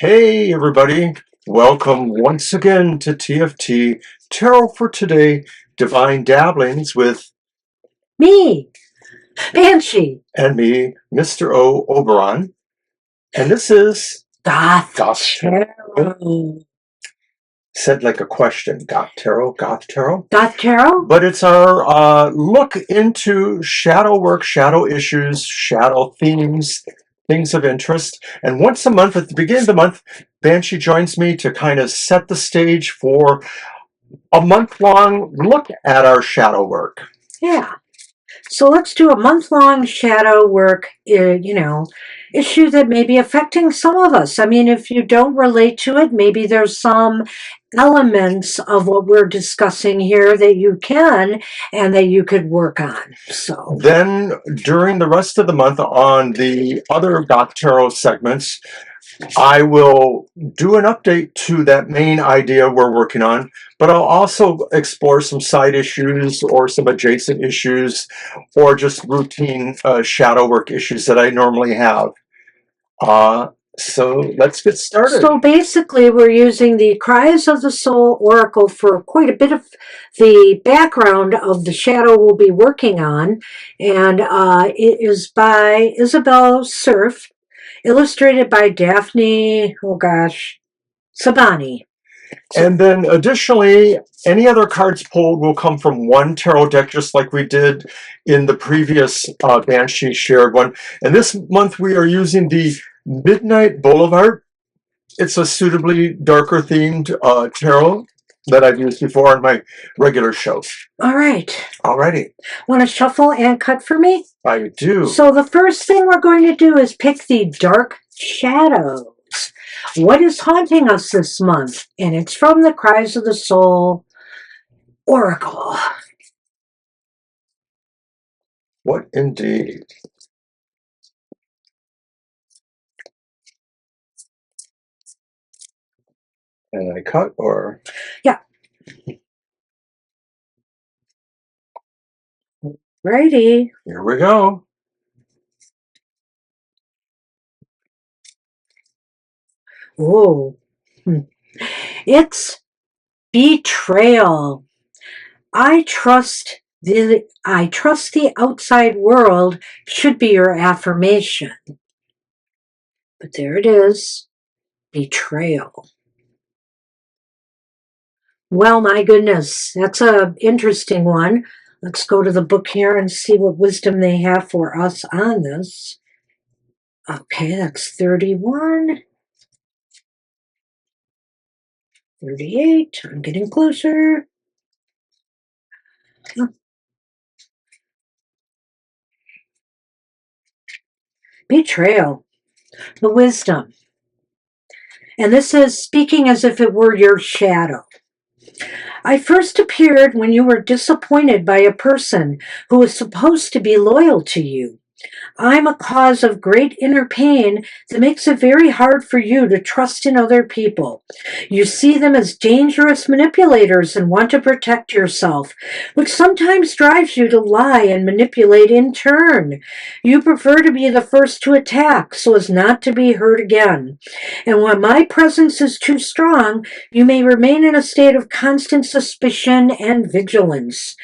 Hey, everybody. Welcome once again to TFT Tarot for Today Divine Dabblings with Me, Banshee, and me, Mr. O. Oberon. And this is Goth Goth Tarot. said like a question. Goth Tarot, Goth Tarot. Goth Tarot? But it's our look into shadow work, shadow issues, shadow themes, things of interest. And once a month, at the beginning of the month, Banshee joins me to kind of set the stage for a month-long look at our shadow work. Yeah. So let's do a month-long shadow work, issue that may be affecting some of us. I mean, if you don't relate to it, maybe there's some elements of what we're discussing here that you can and that you could work on. So Then during the rest of the month on the other Goth Tarot segments, I will do an update to that main idea we're working on, but I'll also explore some side issues or some adjacent issues or just routine shadow work issues that I normally have. So let's get started. So basically, we're using the Cries of the Soul Oracle for quite a bit of the background of the shadow we'll be working on. And it is by Isabel Surf, illustrated by Daphne, Sabani. And then additionally, any other cards pulled will come from one tarot deck, just like we did in the previous Banshee shared one. And this month we are using the Midnight Boulevard. It's a suitably darker themed tarot that I've used before on my regular shows. All right. Alrighty. Want to shuffle and cut for me? I do. So the first thing we're going to do is pick the dark shadows. What is haunting us this month? And it's from the Cries of the Soul Oracle. What indeed? And I cut or? Yeah. Righty. Here we go. Oh. It's betrayal. I trust the outside world should be your affirmation. But there it is. Betrayal. Well, my goodness, that's an interesting one. Let's go to the book here and see what wisdom they have for us on this. Okay, that's 31. 38. I'm getting closer. Betrayal. The wisdom. And this is speaking as if it were your shadow. I first appeared when you were disappointed by a person who was supposed to be loyal to you. I'm a cause of great inner pain that makes it very hard for you to trust in other people. You see them as dangerous manipulators and want to protect yourself, which sometimes drives you to lie and manipulate in turn. You prefer to be the first to attack so as not to be hurt again. And when my presence is too strong, you may remain in a state of constant suspicion and vigilance.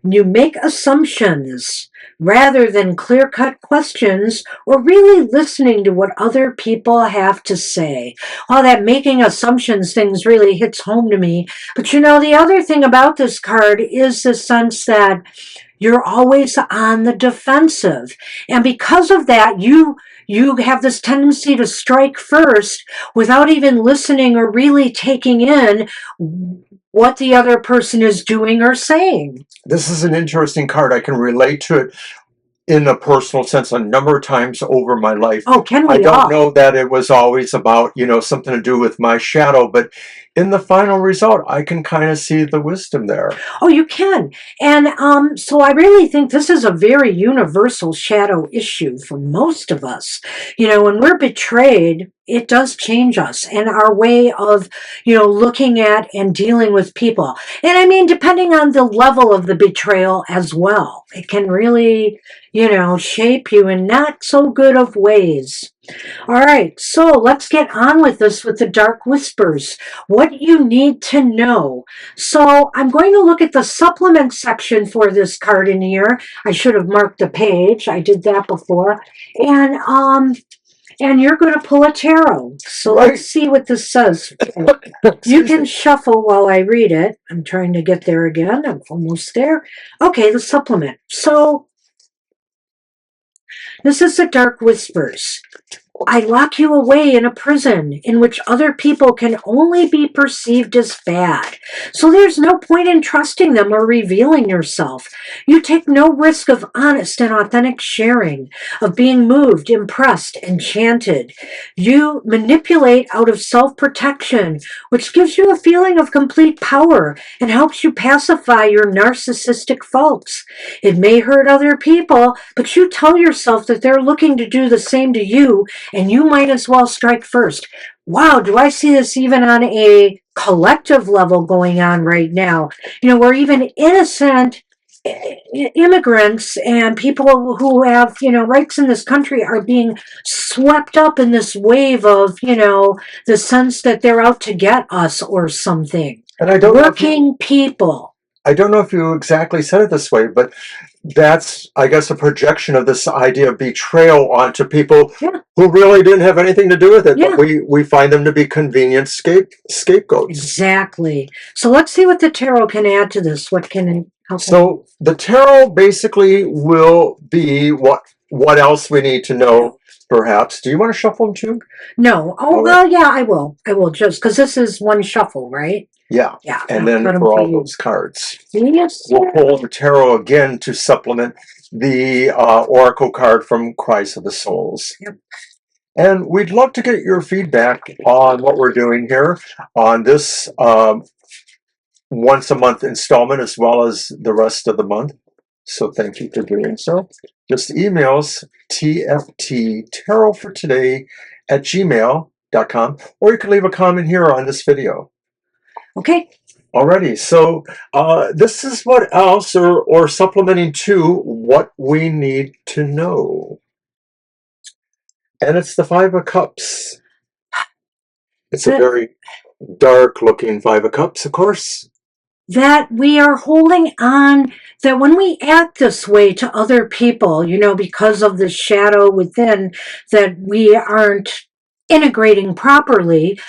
You make assumptions rather than clear-cut questions or really listening to what other people have to say. Well, that making assumptions things really hits home to me. But you know, the other thing about this card is the sense that you're always on the defensive. And because of that, you have this tendency to strike first without even listening or really taking in what the other person is doing or saying. This is an interesting card. I can relate to it in a personal sense a number of times over my life. Oh, can we I don't all? know that it was always about, something to do with my shadow, but in the final result, I can kind of see the wisdom there. Oh, you can. And so I really think this is a very universal shadow issue for most of us. When we're betrayed, it does change us and our way of, looking at and dealing with people. And I mean, depending on the level of the betrayal as well, it can really, shape you in not so good of ways. All right, so let's get on with this with the dark whispers. What you need to know. So I'm going to look at the supplement section for this card in here. I should have marked the page. I did that before. And you're going to pull a tarot. So Right. let's see what this says. You Excuse can me. shuffle while I read it. I'm trying to get there again. I'm almost there. Okay, the supplement. So this is the dark whispers. I lock you away in a prison in which other people can only be perceived as bad. So there's no point in trusting them or revealing yourself. You take no risk of honest and authentic sharing, of being moved, impressed, enchanted. You manipulate out of self-protection, which gives you a feeling of complete power and helps you pacify your narcissistic faults. It may hurt other people, but you tell yourself that they're looking to do the same to you, and you might as well strike first. Wow, do I see this even on a collective level going on right now? Where even innocent immigrants and people who have, rights in this country are being swept up in this wave of, the sense that they're out to get us or something. And I don't know if Working people. I don't know if you exactly said it this way, but that's, I guess, a projection of this idea of betrayal onto people Yeah. who really didn't have anything to do with it. Yeah. But we find them to be convenient scapegoats. Exactly. So let's see what the tarot can add to this. What can it help? So the tarot basically will be what else we need to know, perhaps. Do you want to shuffle them too? No. Oh, All right. well, yeah, I will. I will just, because this is one shuffle, right? Yeah. Yeah. And then I'll put 'em for all you. those cards. Yes, We'll sir. pull the tarot again to supplement the oracle card from Cries of the Souls. Yep. And we'd love to get your feedback on what we're doing here on this once a month installment as well as the rest of the month. So thank you for doing so. Just email us tfttarotfortoday@gmail.com, or you can leave a comment here on this video. Okay. Alrighty, so this is what else, or supplementing to what we need to know. And it's the Five of Cups. It's a very dark looking Five of Cups, of course. That we are holding on, that when we act this way to other people, because of the shadow within, that we aren't integrating properly,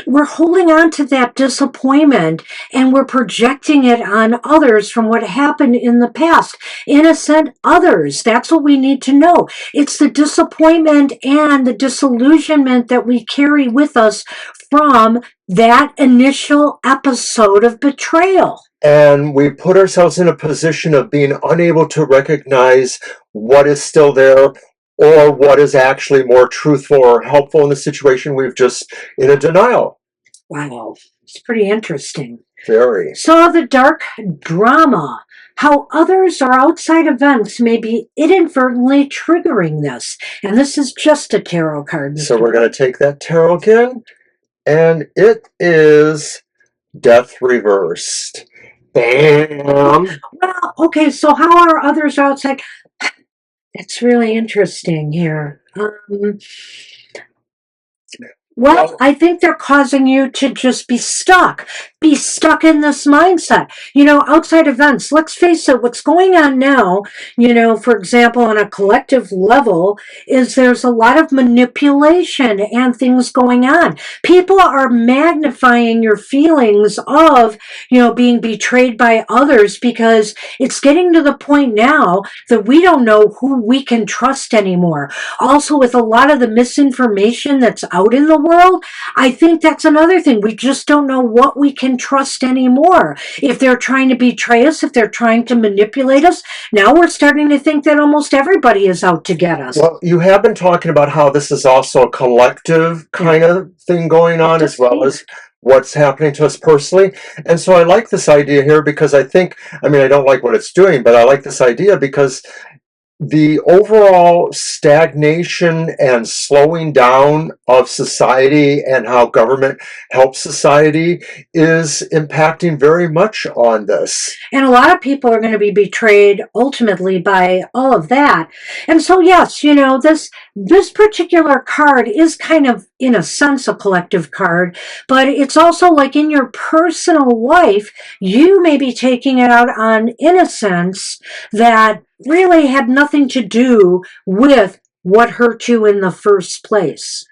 we're holding on to that disappointment and we're projecting it on others from what happened in the past. Innocent others. That's what we need to know. It's the disappointment and the disillusionment that we carry with us from that initial episode of betrayal. And we put ourselves in a position of being unable to recognize what is still there or what is actually more truthful or helpful in the situation. We've just in a denial. Wow, it's pretty interesting. Very. So the dark drama, how others or outside events may be inadvertently triggering this. And this is just a tarot card. So we're going to take that tarot again, and it is Death Reversed. Bam! Well, okay, so how are others outside? That's really interesting here. Well, I think they're causing you to just be stuck in this mindset. Outside events, let's face it, what's going on now, for example, on a collective level, is there's a lot of manipulation and things going on. People are magnifying your feelings of, being betrayed by others, because it's getting to the point now that we don't know who we can trust anymore. Also, with a lot of the misinformation that's out in the world, I think that's another thing. We just don't know what we can trust anymore. If they're trying to betray us, if they're trying to manipulate us, now we're starting to think that almost everybody is out to get us. Well, you have been talking about how this is also a collective kind of thing going on, as well as what's happening to us personally. And so I like this idea here because I don't like what it's doing, but I like this idea because the overall stagnation and slowing down of society and how government helps society is impacting very much on this. And a lot of people are going to be betrayed ultimately by all of that. And so, yes, you know, this particular card is kind of, in a sense, a collective card, but it's also like in your personal life, you may be taking it out on innocence that really had nothing to do with what hurt you in the first place.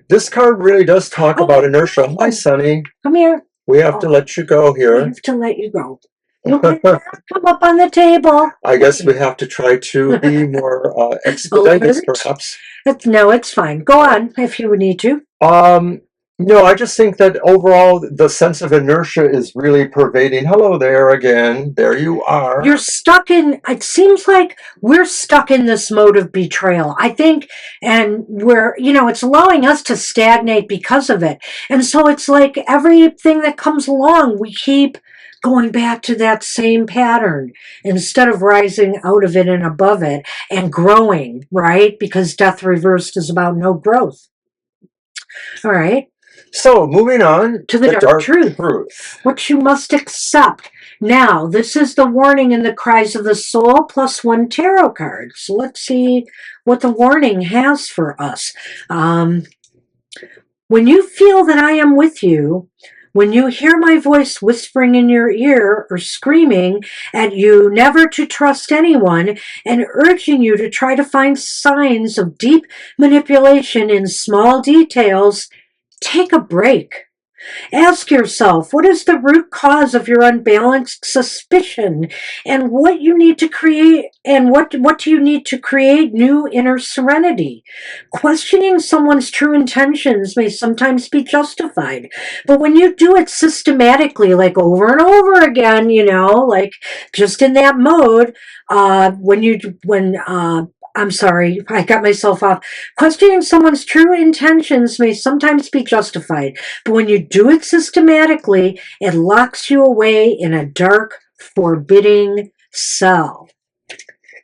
This card really does talk about inertia. Hi, Sonny. Come here. We have to let you go I here. have to let you go. You can come up on the table. I guess we have to try to be more expeditious, perhaps. No, it's fine. Go on if you need to. No, I just think that overall the sense of inertia is really pervading. Hello there again. There you are. You're stuck in, it seems like we're stuck in this mode of betrayal, I think, and we're, you know, it's allowing us to stagnate because of it. And so it's like everything that comes along, we keep going back to that same pattern instead of rising out of it and above it and growing, right? Because Death Reversed is about no growth. All right. So, moving on to the dark truth, which you must accept. Now, this is the warning in the Cries of the Soul +1 tarot card. So let's see what the warning has for us. When you feel that I am with you, when you hear my voice whispering in your ear or screaming at you never to trust anyone and urging you to try to find signs of deep manipulation in small details, take a break. Ask yourself, what is the root cause of your unbalanced suspicion and what you need to create, and what do you need to create new inner serenity? Questioning someone's true intentions may sometimes be justified, but when you do it systematically, like over and over again, you know, like just in that mode, I'm sorry, I got myself off. Questioning someone's true intentions may sometimes be justified, but when you do it systematically, it locks you away in a dark, forbidding cell.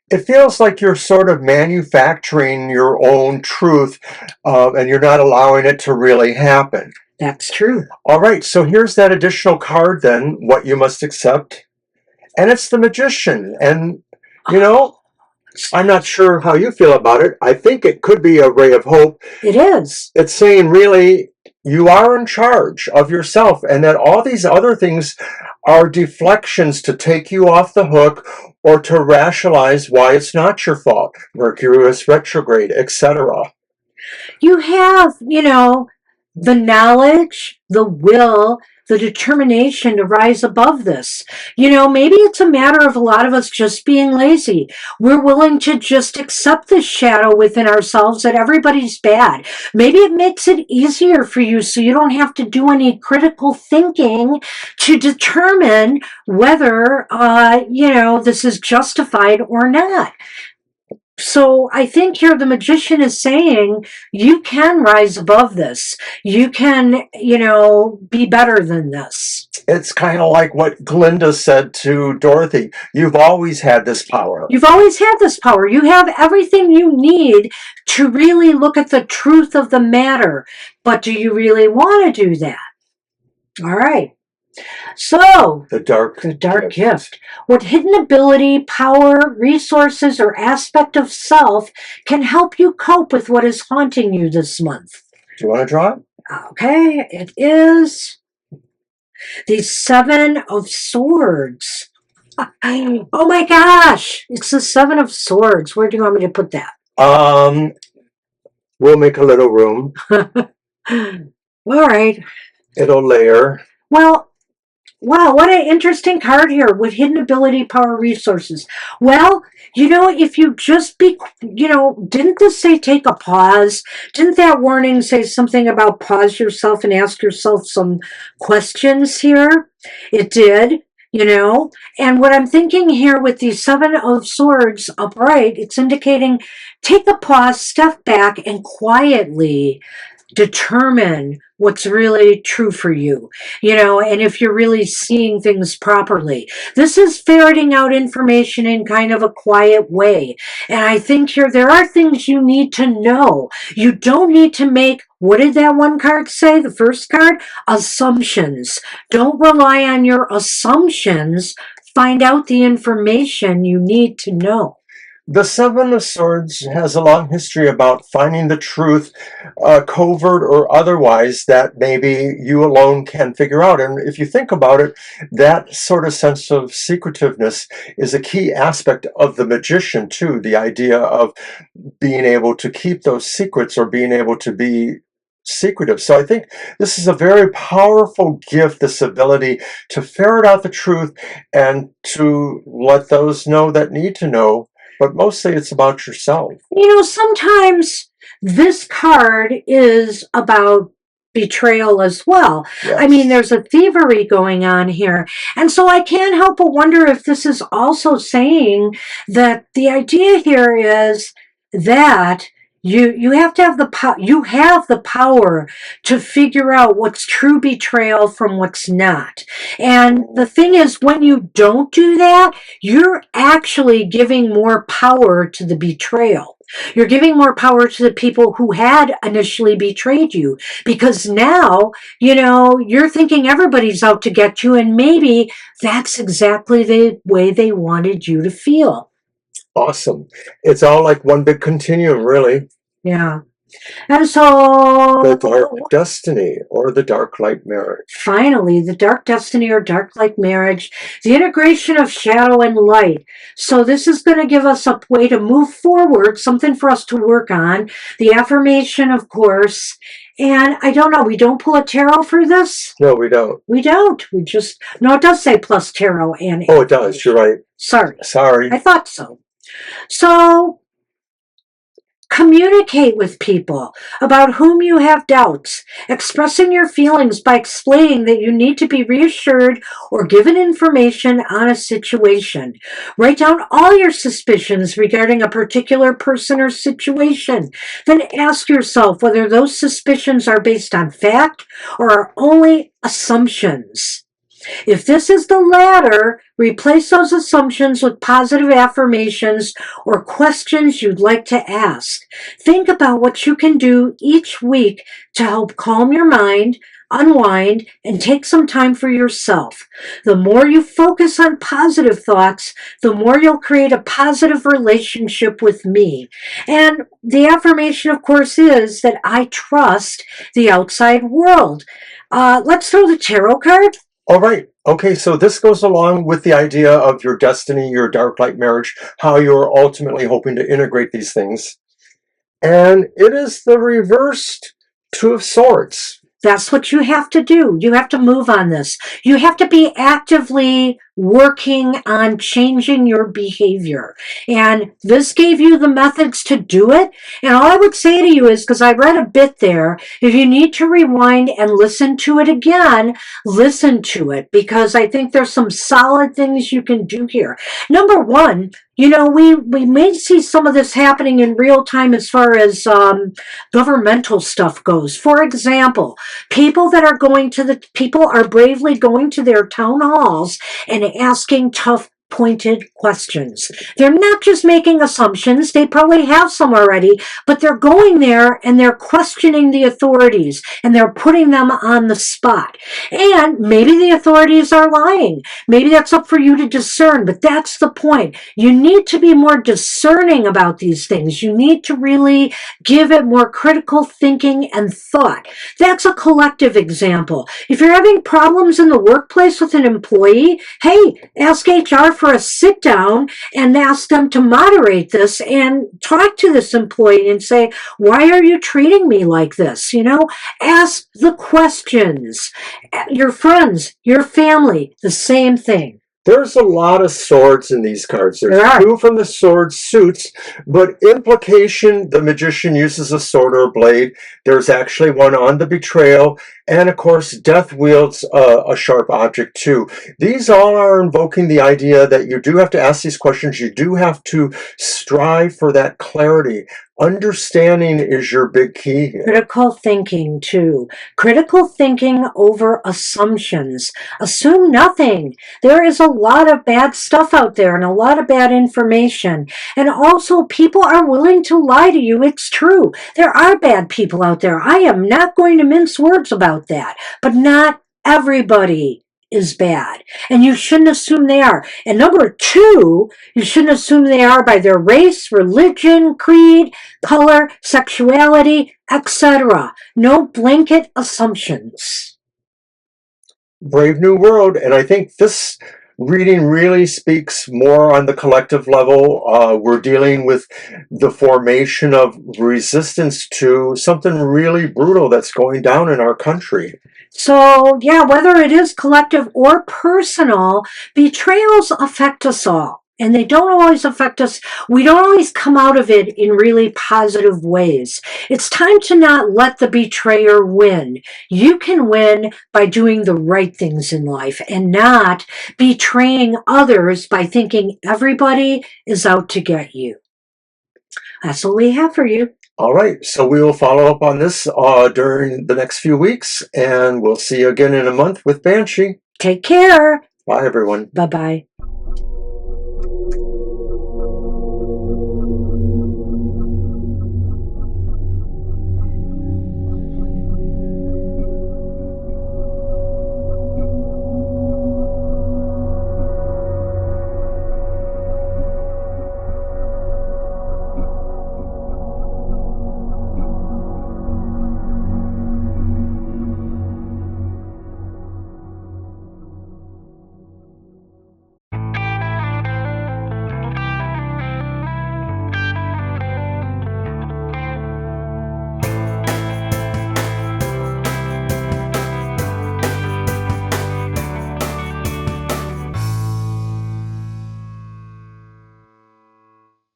It feels like you're sort of manufacturing your own truth, and you're not allowing it to really happen. That's true. All right, so here's that additional card then, what you must accept. And it's the Magician. And, you know, I'm not sure how you feel about it. I think it could be a ray of hope. It is. It's saying, really, you are in charge of yourself, and that all these other things are deflections to take you off the hook or to rationalize why it's not your fault. Mercury is retrograde, etc. You have, you know, the knowledge, the will, the determination to rise above this. You know, maybe it's a matter of a lot of us just being lazy. We're willing to just accept this shadow within ourselves that everybody's bad. Maybe it makes it easier for you so you don't have to do any critical thinking to determine whether, you know, this is justified or not. So I think here the Magician is saying you can rise above this. You can, you know, be better than this. It's kind of like what Glinda said to Dorothy. You've always had this power. You've always had this power. You have everything you need to really look at the truth of the matter. But do you really want to do that? All right. So, the dark gift. What hidden ability, power, resources, or aspect of self can help you cope with what is haunting you this month? Do you want to draw it? Okay, it is the 7 of Swords. Oh my gosh, it's the 7 of Swords. Where do you want me to put that? We'll make a little room. All right. It'll layer. Well, wow, what an interesting card here with hidden ability, power, resources. Well, you know, if you just be, you know, didn't this say take a pause? Didn't that warning say something about pause yourself and ask yourself some questions here? It did, you know. And what I'm thinking here with the 7 of Swords upright, it's indicating take a pause, step back, and quietly determine what's really true for you, and if you're really seeing things properly. This is ferreting out information in kind of a quiet way. And I think there are things you need to know. You don't need to make, what did that one card say? The first card? Assumptions. Don't rely on your assumptions. Find out the information you need to know. The Seven of Swords has a long history about finding the truth, covert or otherwise, that maybe you alone can figure out. And if you think about it, that sort of sense of secretiveness is a key aspect of the magician too. The idea of being able to keep those secrets or being able to be secretive. So I think this is a very powerful gift, this ability to ferret out the truth and to let those know that need to know. But mostly it's about yourself. Sometimes this card is about betrayal as well. Yes. I mean, there's a thievery going on here. And so I can't help but wonder if this is also saying that the idea here is that you have to have the power to figure out what's true betrayal from what's not. And the thing is, when you don't do that, you're actually giving more power to the betrayal. You're giving more power to the people who had initially betrayed you, because now, you're thinking everybody's out to get you, and maybe that's exactly the way they wanted you to feel. Awesome. It's all like one big continuum, really. Yeah. And so the dark destiny or the dark light marriage. Finally, the dark destiny or dark light marriage, the integration of shadow and light. So this is going to give us a way to move forward, something for us to work on. The affirmation, of course. And I don't know, we don't pull a tarot for this? No, we don't. We don't. We just, no, it does say plus tarot and. Oh, it does. You're right. Sorry. I thought so. So communicate with people about whom you have doubts, expressing your feelings by explaining that you need to be reassured or given information on a situation. Write down all your suspicions regarding a particular person or situation. Then ask yourself whether those suspicions are based on fact or are only assumptions. If this is the latter, replace those assumptions with positive affirmations or questions you'd like to ask. Think about what you can do each week to help calm your mind, unwind, and take some time for yourself. The more you focus on positive thoughts, the more you'll create a positive relationship with me. And the affirmation, of course, is that I trust the outside world. Let's throw the tarot card. All right. Okay, so this goes along with the idea of your destiny, your dark light marriage, how you're ultimately hoping to integrate these things. And it is the reversed Two of Swords. That's what you have to do. You have to move on this. You have to be actively working on changing your behavior. And this gave you the methods to do it. And all I would say to you is, because I read a bit there, if you need to rewind and listen to it again, listen to it, because I think there's some solid things you can do here. Number one, we may see some of this happening in real time as far as governmental stuff goes. For example, people are bravely going to their town halls and asking tough, pointed questions. They're not just making assumptions. They probably have some already, but they're going there and they're questioning the authorities and they're putting them on the spot. And maybe the authorities are lying. Maybe that's up for you to discern, but that's the point. You need to be more discerning about these things. You need to really give it more critical thinking and thought. That's a collective example. If you're having problems in the workplace with an employee, hey, ask HR for a sit down and ask them to moderate this and talk to this employee and say, why are you treating me like this? Ask the questions. Your friends, your family, the same thing. There's a lot of swords in these cards. There's two from the sword suits, but implication, the magician uses a sword or a blade. There's actually one on the betrayal, And of course, death wields a sharp object too. These all are invoking the idea that you do have to ask these questions. You do have to strive for that clarity. Understanding is your big key here. Critical thinking, too. Critical thinking over assumptions. Assume nothing. There is a lot of bad stuff out there and a lot of bad information. And also, people are willing to lie to you. It's true. There are bad people out there. I am not going to mince words about that. But not everybody is bad. And you shouldn't assume they are. And number two, you shouldn't assume they are by their race, religion, creed, color, sexuality, etc. No blanket assumptions. Brave New World, and I think this reading really speaks more on the collective level. We're dealing with the formation of resistance to something really brutal that's going down in our country. So, yeah, whether it is collective or personal, betrayals affect us all. And they don't always affect us. We don't always come out of it in really positive ways. It's time to not let the betrayer win. You can win by doing the right things in life and not betraying others by thinking everybody is out to get you. That's what we have for you. All right, so we will follow up on this during the next few weeks, and we'll see you again in a month with Banshee. Take care. Bye, everyone. Bye-bye.